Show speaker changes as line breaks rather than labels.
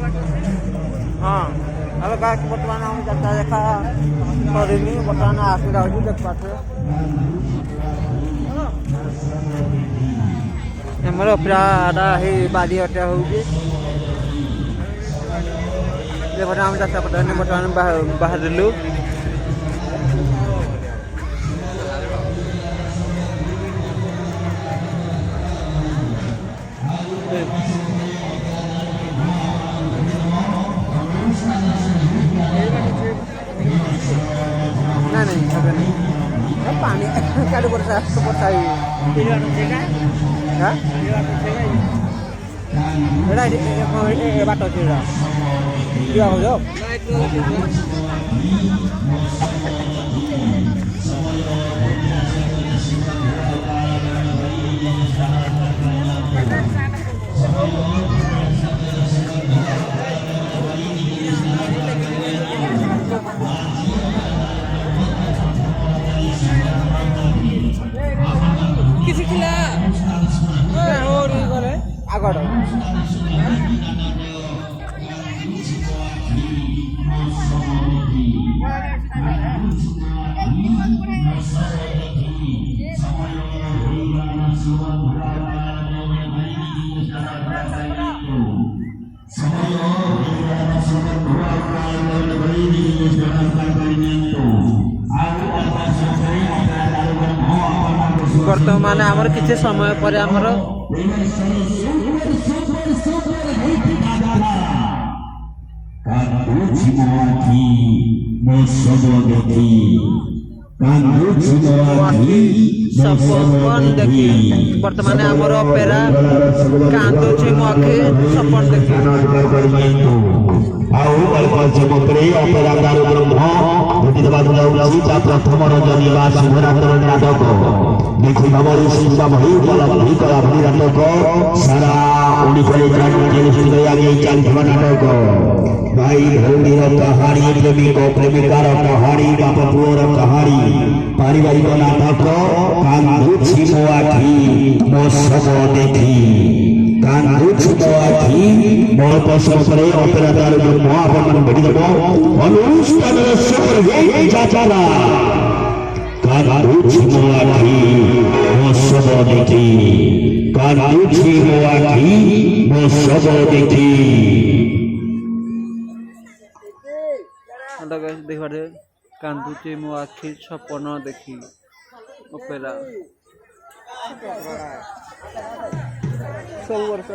हाँ अब गाइस बर्तमान हम जाता देखा करिनी बर्तमान आसी रहू देख पाथे हमरो प्राडा ही बादी अटे होगी ये बर्तमान हम जाता बर्तमान बाहर दिलु नहीं अबे नहीं अब पानी काडू वर्षा ही हां एडा ए बाटो छेड़ा दिया हो जो किसी खिला और ये करे आगड़ बर्तमान आमर किसी समय पर आमर सपन देखी बर्तमान आमर अपेरा कांदुची मखी सपन देखी
प्रथम रजनी नाटक देखी भाव शिक्षा भई उपलब्धि कला भई नाटक सारा ओडिशा चलता नाटक भाई भौणीर कहानी प्रेमिक प्रेमिकार कहानी बाप पुअर कहानी पारिवारिक नाटक कांदुची मो आखि मो सब देखी कांदुची मो आखि मो पसंद करे अपेरा तार ब्रह्म आपन भेटी देबो अनुष्ठान स्वर्गे जाचारा कांदुची मो आखि मो सब देखी कांदुची मो आखि मो सब देखी
देखा कांदुची मो आखि सपन देखी अपेरा सब वर्ष